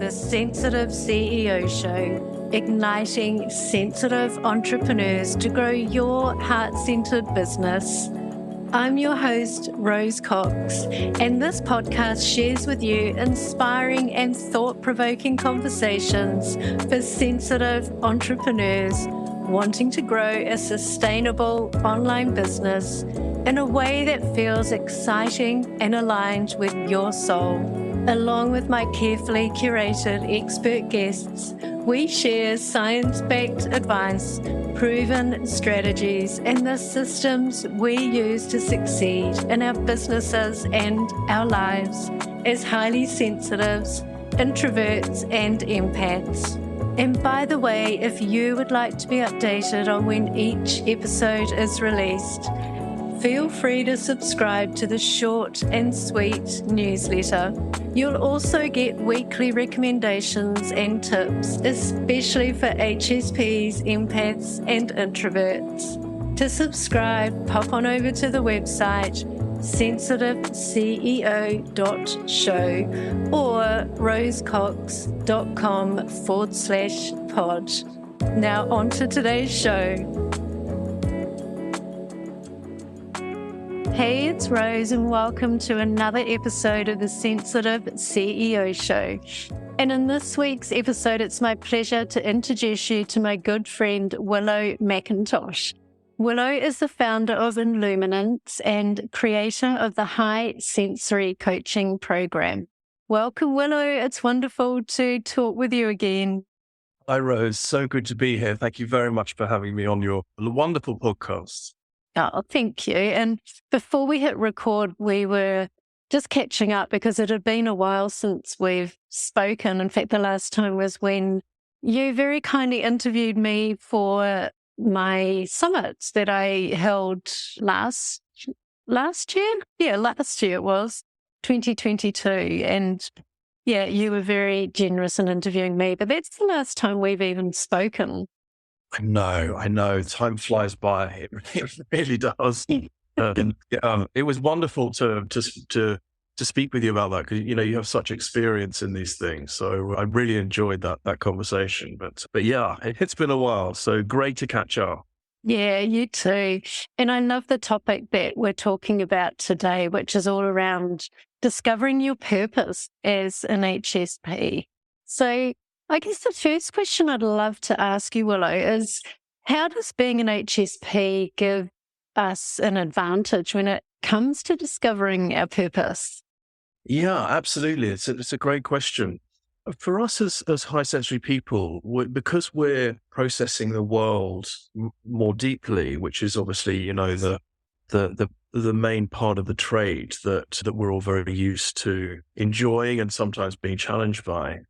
the Sensitive CEO Show, igniting sensitive entrepreneurs to grow your heart-centered business. I'm your host, Rose Cox, and this podcast shares with you inspiring and thought-provoking conversations for sensitive entrepreneurs wanting to grow a sustainable online business in a way that feels exciting and aligned with your soul. Along with my carefully curated expert guests, we share science-backed advice, proven strategies, and the systems we use to succeed in our businesses and our lives as highly sensitives, introverts, and empaths. And by the way, if you would like to be updated on when each episode is released, feel free to subscribe to the short and sweet newsletter. You'll also get weekly recommendations and tips, especially for HSPs, empaths, and introverts. To subscribe, pop on over to the website sensitiveceo.show or rosecox.com/pod. Now on to today's show. Hey, it's Rose and welcome to another episode of the Sensitive CEO Show. And in this week's episode, it's my pleasure to introduce you to my good friend, Willow McIntosh. Willow is the founder of Illuminance and creator of the High Sensory Coaching Program. Welcome, Willow. It's wonderful to talk with you again. Hi, Rose. So good to be here. Thank you very much for having me on your wonderful podcast. Oh, thank you. And before we hit record, we were just catching up because it had been a while since we've spoken. In fact, the last time was when you very kindly interviewed me for my summit that I held last year. Yeah, last year it was 2022. And yeah, you were very generous in interviewing me, but that's the last time we've even spoken. I know. Time flies by. It really does. It was wonderful to speak with you about that because you have such experience in these things. So I really enjoyed that conversation. But yeah, it's been a while. So great to catch up. Yeah, you too. And I love the topic that we're talking about today, which is all around discovering your purpose as an HSP. So I guess the first question I'd love to ask you, Willow, is how does being an HSP give us an advantage when it comes to discovering our purpose? Yeah, absolutely. It's a great question. For us as high sensory people, because we're processing the world more deeply, which is obviously, the main part of the trade that we're all very used to enjoying and sometimes being challenged by.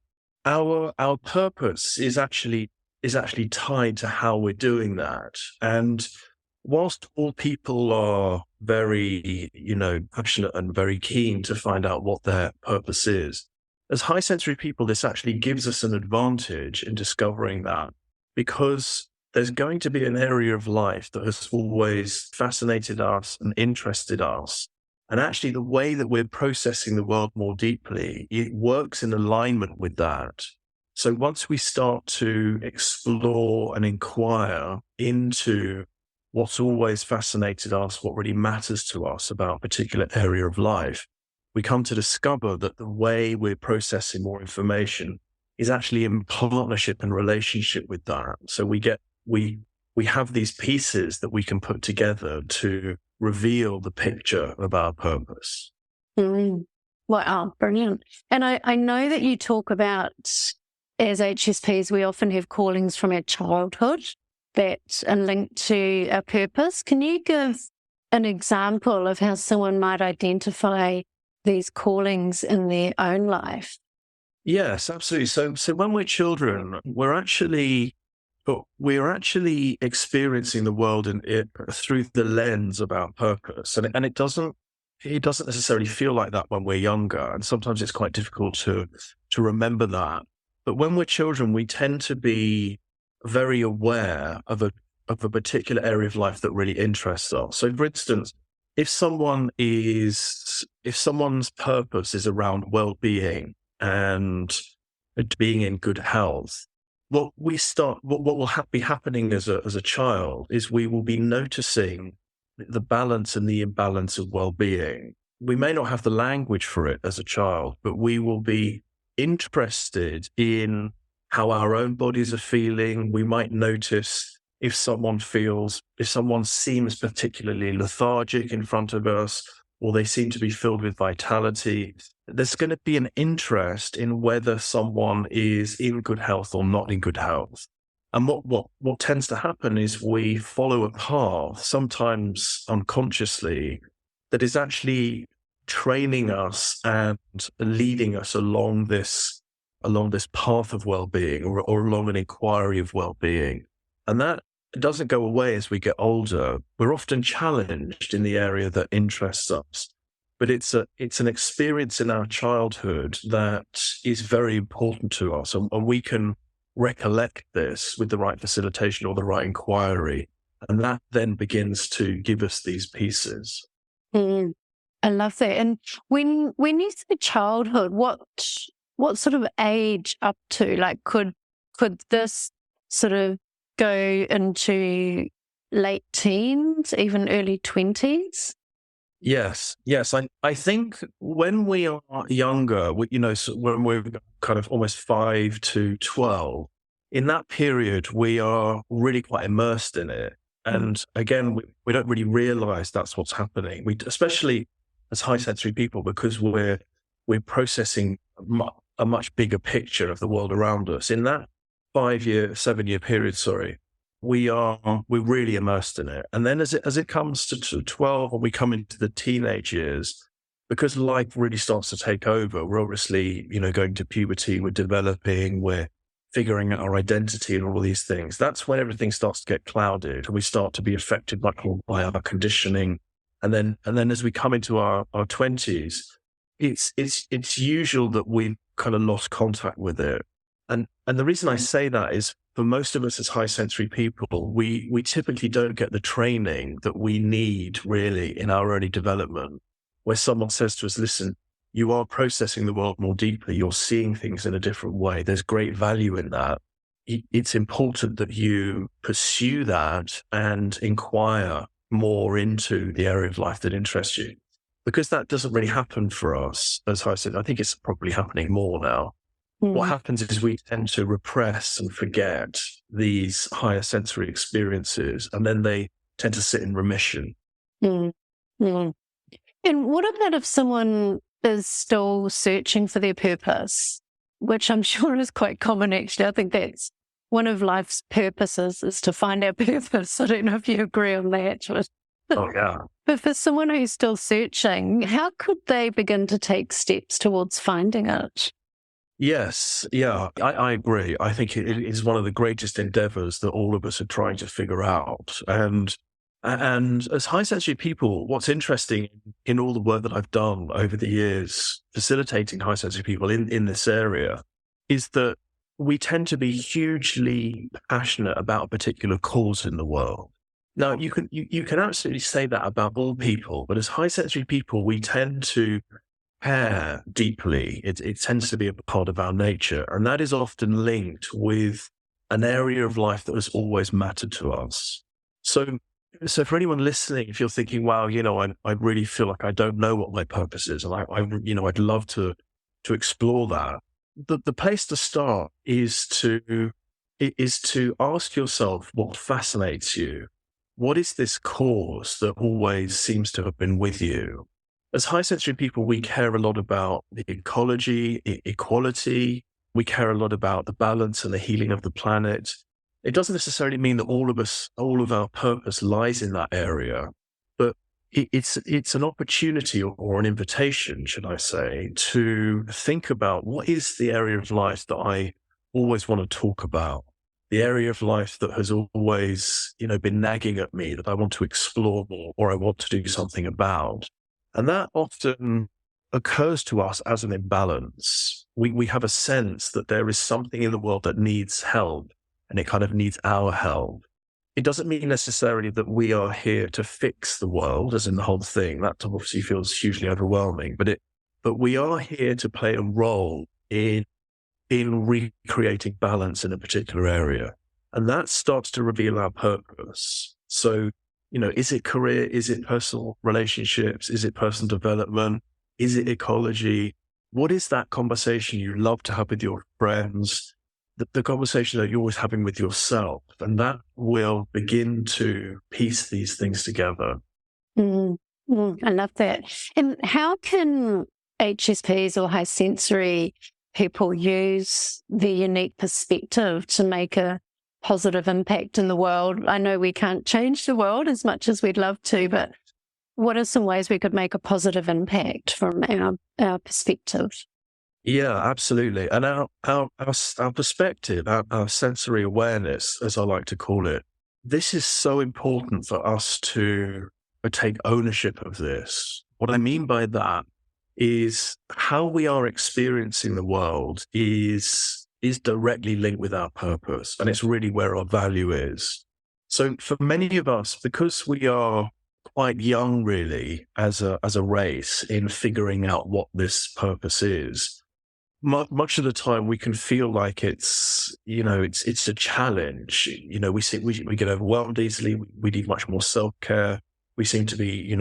Our purpose is actually tied to how we're doing that. And whilst all people are very, passionate and very keen to find out what their purpose is, as high sensory people, this actually gives us an advantage in discovering that because there's going to be an area of life that has always fascinated us and interested us. And actually, the way that we're processing the world more deeply, it works in alignment with that. So once we start to explore and inquire into what's always fascinated us, what really matters to us about a particular area of life, we come to discover that the way we're processing more information is actually in partnership and relationship with that. So we have these pieces that we can put together to reveal the picture of our purpose. Wow, brilliant. And I know that you talk about, as HSPs, we often have callings from our childhood that are linked to our purpose. Can you give an example of how someone might identify these callings in their own life? Yes, absolutely. So when we're children, we're actually experiencing the world through the lens of our purpose, and it doesn't necessarily feel like that when we're younger, and sometimes it's quite difficult to remember that. But when we're children, we tend to be very aware of a particular area of life that really interests us. So, for instance, if someone's purpose is around well-being and at being in good health, what will be happening as a child is we will be noticing the balance and the imbalance of well-being. We may not have the language for it as a child, but we will be interested in how our own bodies are feeling. We might notice if someone seems particularly lethargic in front of us, or they seem to be filled with vitality. There's going to be an interest in whether someone is in good health or not in good health. And what tends to happen is we follow a path, sometimes unconsciously, that is actually training us and leading us along this path of well-being, or along an inquiry of well-being. And that doesn't go away as we get older. We're often challenged in the area that interests us, but it's an experience in our childhood that is very important to us, and we can recollect this with the right facilitation or the right inquiry, and that then begins to give us these pieces. Mm, I love that. And when you say childhood, what sort of age up to? Like, could this sort of go into late teens, even early 20s? Yes. I think when we are younger, so when we're kind of almost 5 to 12, in that period, we are really quite immersed in it. And again, we don't really realize that's what's happening. Especially as high sensory people, because we're processing a much bigger picture of the world around us. In that 7-year period, we're really immersed in it. And then as it comes to 12, and we come into the teenage years, because life really starts to take over, we're obviously, going to puberty, we're developing, we're figuring out our identity and all these things. That's when everything starts to get clouded, and we start to be affected much more by our conditioning. And then as we come into our 20s, it's usual that we've kind of lost contact with it. And the reason I say that is, for most of us as high sensory people, we typically don't get the training that we need really in our early development, where someone says to us, listen, you are processing the world more deeply. You're seeing things in a different way. There's great value in that. It's important that you pursue that and inquire more into the area of life that interests you, because that doesn't really happen for us as high sensory. I think it's probably happening more now. What happens is we tend to repress and forget these higher sensory experiences, and then they tend to sit in remission. Mm. Mm. And what about if someone is still searching for their purpose, which I'm sure is quite common, actually? I think that's one of life's purposes, is to find our purpose. I don't know if you agree on that. Oh, yeah. But for someone who's still searching, how could they begin to take steps towards finding it? Yes, yeah, I agree. I think it is one of the greatest endeavors that all of us are trying to figure out. And as high sensory people, what's interesting in all the work that I've done over the years facilitating high sensory people in this area is that we tend to be hugely passionate about a particular cause in the world. Now, you can absolutely say that about all people, but as high sensory people, we tend to care deeply. It tends to be a part of our nature, and that is often linked with an area of life that has always mattered to us. So for anyone listening, if you're thinking, wow, I really feel like I don't know what my purpose is, and I'd love to explore that. The place to start is to ask yourself what fascinates you. What is this cause that always seems to have been with you? As high sensory people, we care a lot about the ecology, equality. We care a lot about the balance and the healing of the planet. It doesn't necessarily mean that all of our purpose lies in that area, but it's an opportunity or an invitation, should I say, to think about what is the area of life that I always want to talk about, the area of life that has always, been nagging at me, that I want to explore more, or I want to do something about. And that often occurs to us as an imbalance. We have a sense that there is something in the world that needs help, and it kind of needs our help. It doesn't mean necessarily that we are here to fix the world, as in the whole thing. That obviously feels hugely overwhelming, but we are here to play a role in in recreating balance in a particular area. And that starts to reveal our purpose. So, is it career? Is it personal relationships? Is it personal development? Is it ecology? What is that conversation you love to have with your friends? The conversation that you're always having with yourself. And that will begin to piece these things together. I love that. And how can HSPs or high sensory people use their unique perspective to make a positive impact in the world? I know we can't change the world as much as we'd love to, but what are some ways we could make a positive impact from our perspective? Yeah, absolutely. And our perspective, our sensory awareness, as I like to call it, this is so important for us to take ownership of this. What I mean by that is how we are experiencing the world is directly linked with our purpose, and it's really where our value is. So for many of us, because we are quite young, really, as a race in figuring out what this purpose is, much of the time we can feel like it's a challenge. We get overwhelmed easily. We need much more self-care. We seem to be,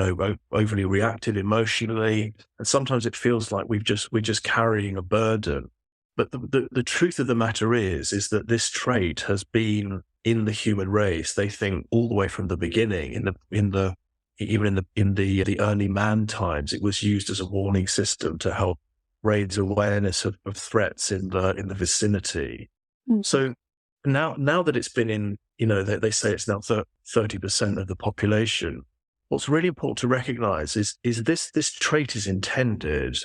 overly reactive emotionally. And sometimes it feels like we're just carrying a burden. But the truth of the matter is that this trait has been in the human race, they think, all the way from the beginning. In the early man times, it was used as a warning system to help raise awareness of threats in the vicinity. Mm-hmm. So now that it's been in, they say it's now 30% of the population. What's really important to recognize is this trait is intended,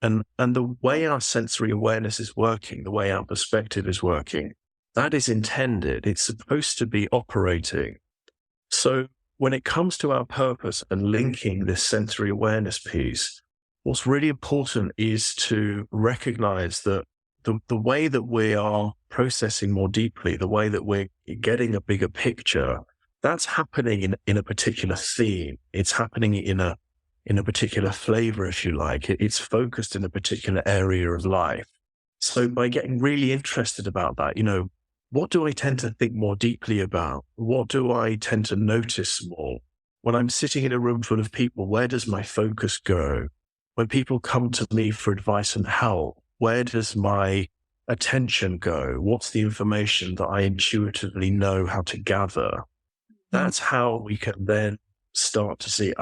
and the way our sensory awareness is working, the way our perspective is working, that is intended. It's supposed to be operating. So when it comes to our purpose and linking this sensory awareness piece, what's really important is to recognize that the way that we are processing more deeply, the way that we're getting a bigger picture, that's happening in a particular theme. It's happening in a particular flavor, if you like. It's focused in a particular area of life. So by getting really interested about that, what do I tend to think more deeply about? What do I tend to notice more? When I'm sitting in a room full of people, where does my focus go? When people come to me for advice and help, where does my attention go? What's the information that I intuitively know how to gather? That's how we can then start to see,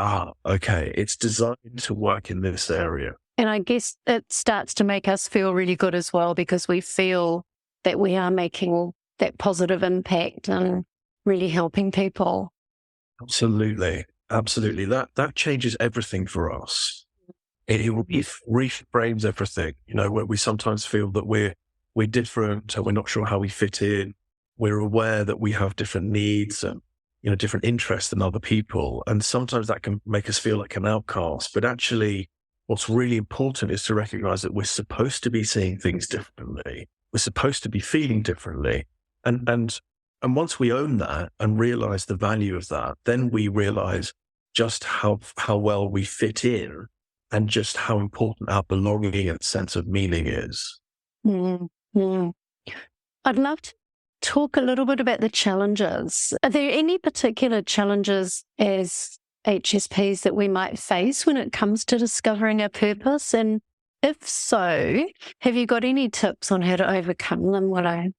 okay, it's designed to work in this area. And I guess it starts to make us feel really good as well, because we feel that we are making that positive impact and really helping people. Absolutely. Absolutely. That changes everything for us. It reframes everything, where we sometimes feel that we're different and we're not sure how we fit in. We're aware that we have different needs and, different interests than other people. And sometimes that can make us feel like an outcast. But actually, what's really important is to recognize that we're supposed to be seeing things differently. We're supposed to be feeling differently. And once we own that and realize the value of that, then we realize just how well we fit in and just how important our belonging and sense of meaning is. Mm-hmm. I'd love to talk a little bit about the challenges. Are there any particular challenges as HSPs that we might face when it comes to discovering our purpose? And if so, have you got any tips on how to overcome them?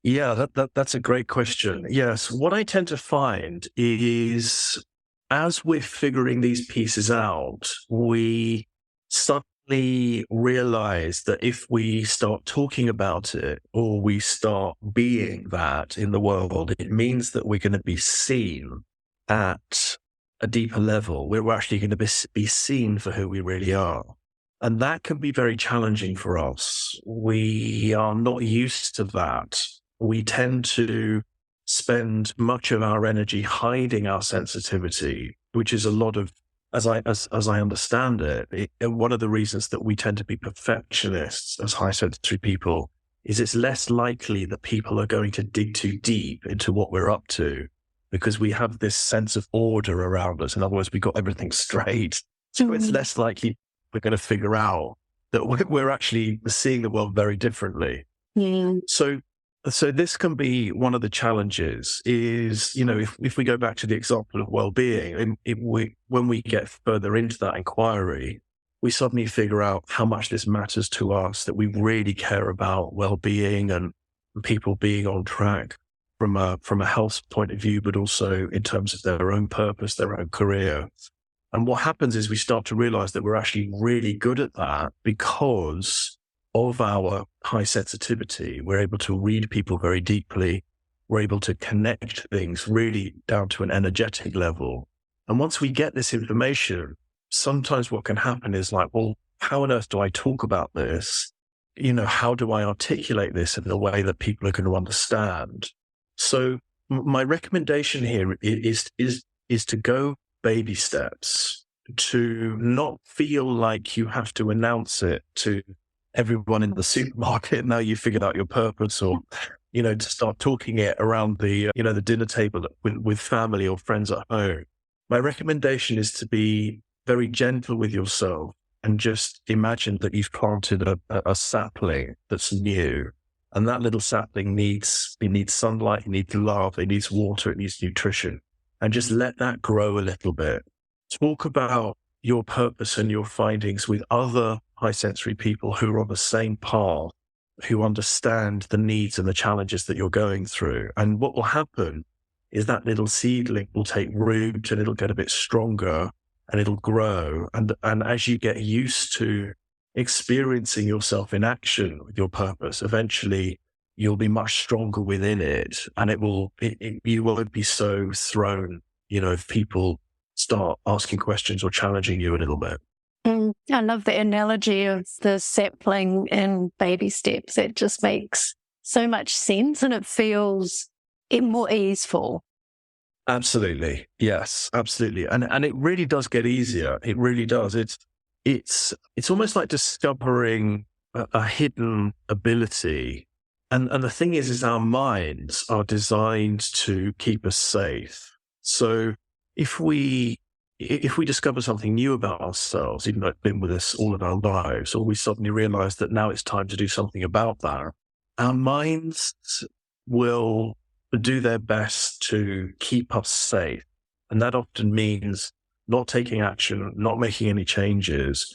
Yeah, that's a great question. Yes, what I tend to find is as we're figuring these pieces out, we suddenly realize that if we start talking about it or we start being that in the world, it means that we're going to be seen at a deeper level. We're actually going to be seen for who we really are. And that can be very challenging for us. We are not used to that. We tend to spend much of our energy hiding our sensitivity, which is a lot of, as I understand it, one of the reasons that we tend to be perfectionists as high sensory people is it's less likely that people are going to dig too deep into what we're up to, because we have this sense of order around us. In other words, we got everything straight. So it's less likely we're going to figure out that we're actually seeing the world very differently. Yeah. So this can be one of the challenges is, if we go back to the example of well-being, when we get further into that inquiry, we suddenly figure out how much this matters to us, that we really care about well-being and people being on track from a health point of view, but also in terms of their own purpose, their own career. And what happens is we start to realize that we're actually really good at that because of our high sensitivity. We're able to read people very deeply. We're able to connect things really down to an energetic level. And once we get this information, sometimes what can happen is like, well, how on earth do I talk about this? How do I articulate this in a way that people are going to understand? So my recommendation here is to go baby steps, to not feel like you have to announce it to everyone in the supermarket now you figured out your purpose, or to start talking it around the the dinner table with family or friends at home. My recommendation is to be very gentle with yourself and just imagine that you've planted a sapling that's new, and that little sapling needs sunlight, it needs love, it needs water, it needs nutrition. And just let that grow a little bit. Talk about your purpose and your findings with other high sensory people who are on the same path, who understand the needs and the challenges that you're going through. And what will happen is that little seedling will take root and it'll get a bit stronger and it'll grow. And as you get used to experiencing yourself in action with your purpose, eventually you'll be much stronger within it, and you won't be so thrown, if people start asking questions or challenging you a little bit. I love the analogy of the sapling in baby steps. It just makes so much sense, and it feels more easeful. Absolutely. Yes, absolutely. And it really does get easier. It really does. It's almost like discovering a hidden ability. And the thing is our minds are designed to keep us safe. So if we discover something new about ourselves, even though it's been with us all of our lives, or we suddenly realize that now it's time to do something about that, our minds will do their best to keep us safe. And that often means not taking action, not making any changes.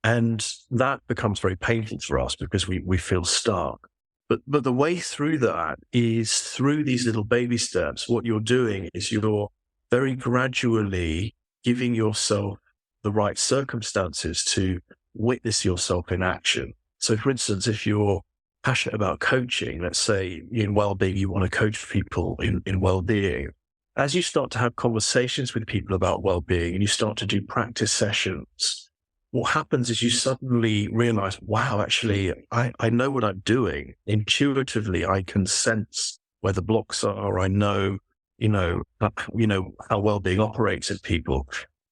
And that becomes very painful for us because we feel stuck. But the way through that is through these little baby steps. What you're doing is you're very gradually giving yourself the right circumstances to witness yourself in action. So, for instance, if you're passionate about coaching, let's say in well-being, you want to coach people in well-being. As you start to have conversations with people about well-being and you start to do practice sessions, what happens is you suddenly realize, wow, actually, I know what I'm doing. Intuitively, I can sense where the blocks are. I know, how well-being operates in people.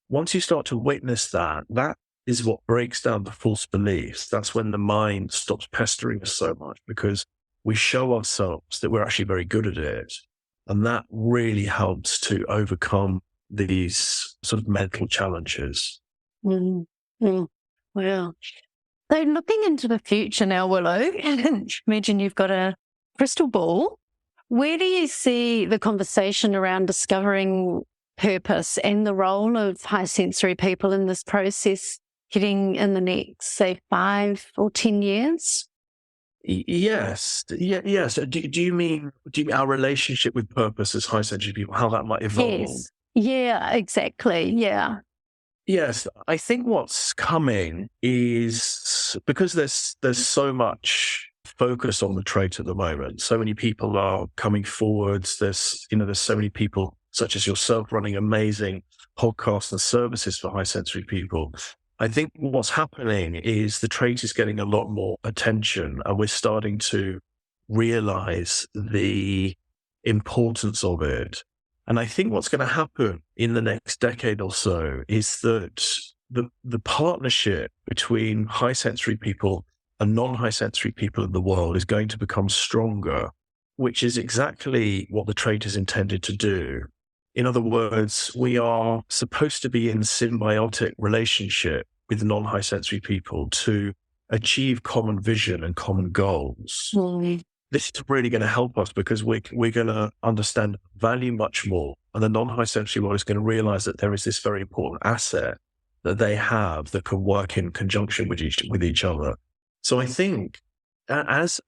Once you start to witness that is what breaks down the false beliefs. That's when the mind stops pestering us so much, because we show ourselves that we're actually very good at it. And that really helps to overcome these sort of mental challenges. Mm-hmm. Wow. So looking into the future now, Willow, imagine you've got a crystal ball. Where do you see the conversation around discovering purpose and the role of high sensory people in this process heading in the next, say, 5 or 10 years? Yes. Yes. Do you mean our relationship with purpose as high sensory people, how that might evolve? Yes. Yeah, exactly. Yeah. Yes, I think what's coming is because there's so much focus on the trait at the moment. So many people are coming forwards. There's so many people such as yourself running amazing podcasts and services for high sensory people. I think what's happening is the trait is getting a lot more attention, and we're starting to realize the importance of it. And I think what's going to happen in the next decade or so is that the partnership between high sensory people and non-high sensory people in the world is going to become stronger, which is exactly what the trait is intended to do. In other words, we are supposed to be in symbiotic relationship with non-high sensory people to achieve common vision and common goals, Mm. this is really going to help us because we're going to understand value much more. And the non-high sensory world is going to realize that there is this very important asset that they have that can work in conjunction with each other. So I think as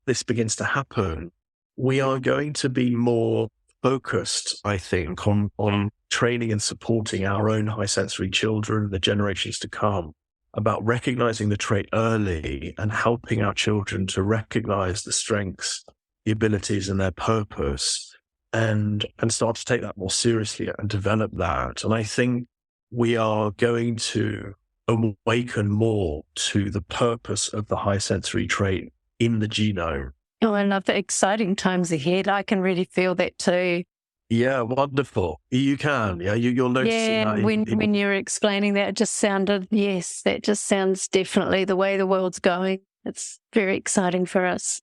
this begins to happen, we are going to be more focused, I think, on training and supporting our own high sensory children, the generations to come, about recognizing the trait early and helping our children to recognize the strengths, the abilities, and their purpose, and start to take that more seriously and develop that. And I think we are going to awaken more to the purpose of the high sensory trait in the genome. Oh, I love the exciting times ahead. I can really feel that too. Yeah, wonderful. You can. Yeah, you're noticing Yeah, that. when you're explaining that, it just sounded, yes, that just sounds definitely the way the world's going. It's very exciting for us.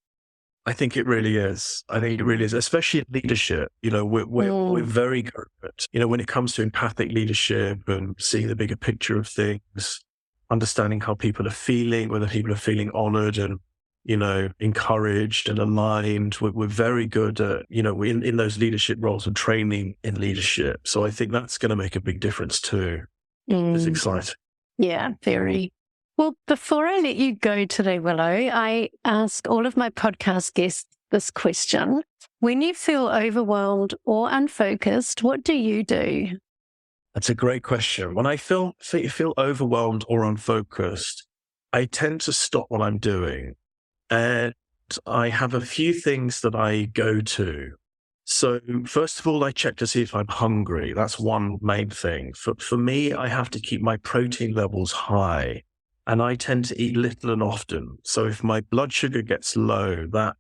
I think it really is. I think it really is, especially in leadership. We're very good at, when it comes to empathic leadership and seeing the bigger picture of things, understanding how people are feeling, whether people are feeling honored and, encouraged and aligned. We're very good at, in those leadership roles and training in leadership. So I think that's going to make a big difference too. It's exciting. Yeah, very. Well, before I let you go today, Willow, I ask all of my podcast guests this question. When you feel overwhelmed or unfocused, what do you do? That's a great question. When I feel overwhelmed or unfocused, I tend to stop what I'm doing. And I have a few things that I go to. So first of all, I check to see if I'm hungry. That's one main thing. For me, I have to keep my protein levels high. And I tend to eat little and often. So if my blood sugar gets low, that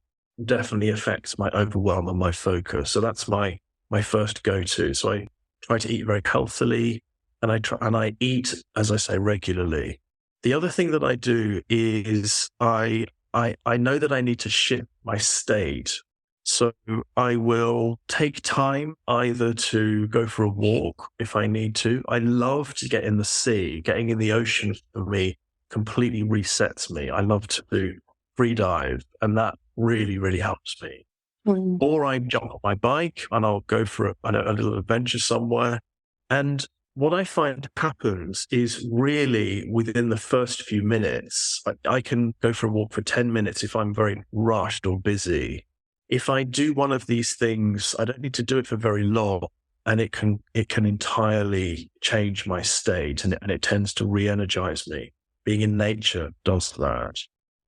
definitely affects my overwhelm and my focus. So that's my first go-to. So I try to eat very healthily, and I eat, as I say, regularly. The other thing that I do is I know that I need to shift my state. So I will take time either to go for a walk if I need to. I love to get in the sea. Getting in the ocean for me completely resets me. I love to do free dive, and that really, really helps me. Or I jump on my bike and I'll go for a little adventure somewhere. And what I find happens is really within the first few minutes, I can go for a walk for 10 minutes if I'm very rushed or busy. If I do one of these things, I don't need to do it for very long, and it can entirely change my state, and it tends to re-energize me. Being in nature does that.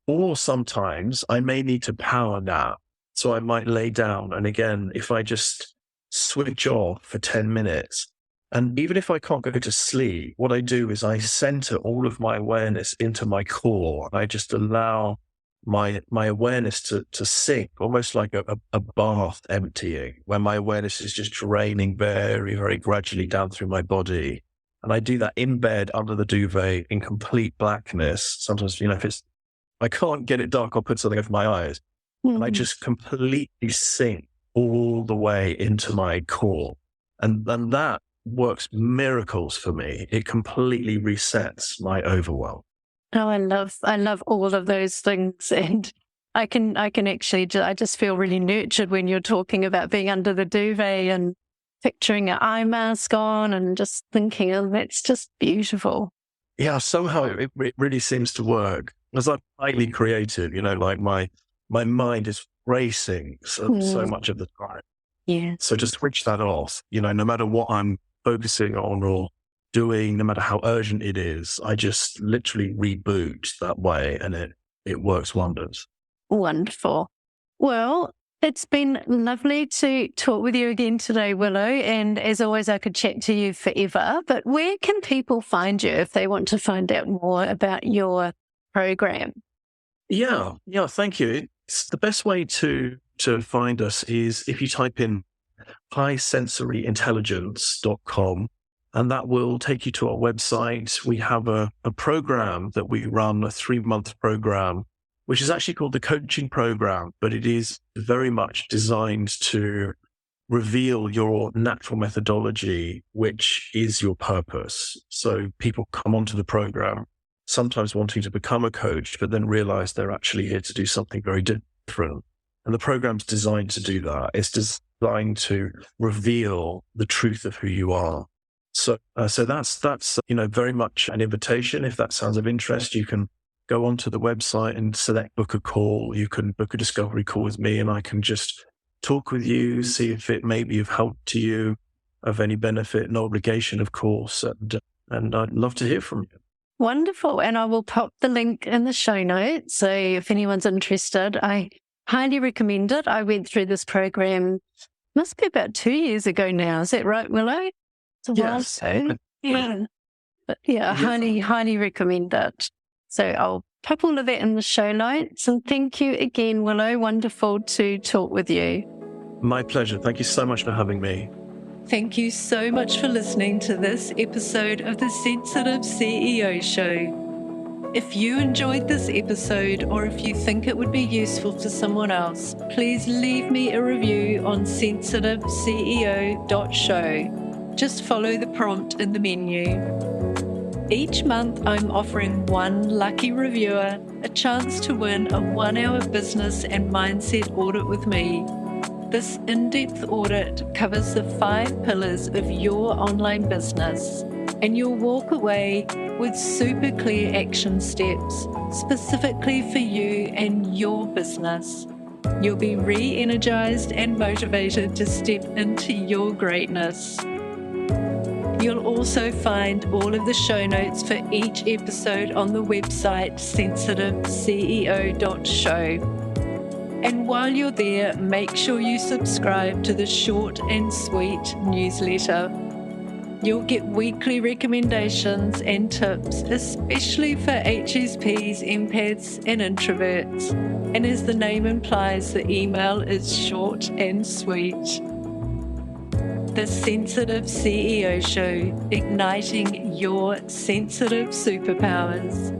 Or sometimes I may need to power nap. So I might lay down. And again, if I just switch off for 10 minutes, and even if I can't go to sleep, what I do is I center all of my awareness into my core. I just allow my awareness to sink, almost like a bath emptying, where my awareness is just draining very, very gradually down through my body. And I do that in bed under the duvet in complete blackness. Sometimes, if I can't get it dark, I'll put something over my eyes. And I just completely sink all the way into my core. And that works miracles for me. It completely resets my overwhelm. Oh, I love all of those things. And I can actually, I just feel really nurtured when you're talking about being under the duvet and picturing an eye mask on and just thinking, oh, that's just beautiful. Yeah, somehow it really seems to work. As I'm highly creative, like my mind is racing so much of the time. Yeah. So just switch that off, no matter what I'm focusing on or doing, no matter how urgent it is, I just literally reboot that way, and it works wonders. Wonderful. Well, it's been lovely to talk with you again today, Willow. And as always, I could chat to you forever. But where can people find you if they want to find out more about your program? Yeah, thank you. It's the best way to find us is if you type in highsensoryintelligence.com, and that will take you to our website. We have a program that we run, a 3-month program, which is actually called the coaching program, but it is very much designed to reveal your natural methodology, which is your purpose. So people come onto the program sometimes wanting to become a coach, but then realize they're actually here to do something very different. And the program's designed to do that. It's designed to reveal the truth of who you are. So that's very much an invitation. If that sounds of interest, you can go onto the website and select book a call. You can book a discovery call with me, and I can just talk with you, see if it may be of help to you, of any benefit, no obligation, of course. And I'd love to hear from you. Wonderful. And I will pop the link in the show notes. So if anyone's interested, I highly recommend it. I went through this program, must be about 2 years ago now. Is that right, Willow? It's a while ago. Yeah. But yeah, I highly recommend it. So I'll pop all of that in the show notes. And thank you again, Willow. Wonderful to talk with you. My pleasure. Thank you so much for having me. Thank you so much for listening to this episode of the Sensitive CEO Show. If you enjoyed this episode, or if you think it would be useful for someone else, please leave me a review on sensitiveceo.show. Just follow the prompt in the menu. Each month, I'm offering one lucky reviewer a chance to win a 1-hour business and mindset audit with me. This in-depth audit covers the 5 pillars of your online business, and you'll walk away with super clear action steps specifically for you and your business. You'll be re-energized and motivated to step into your greatness. You'll also find all of the show notes for each episode on the website sensitiveceo.show. And while you're there, make sure you subscribe to the short and sweet newsletter. You'll get weekly recommendations and tips, especially for HSPs, empaths, and introverts. And as the name implies, the email is short and sweet. The Sensitive CEO Show, igniting your sensitive superpowers.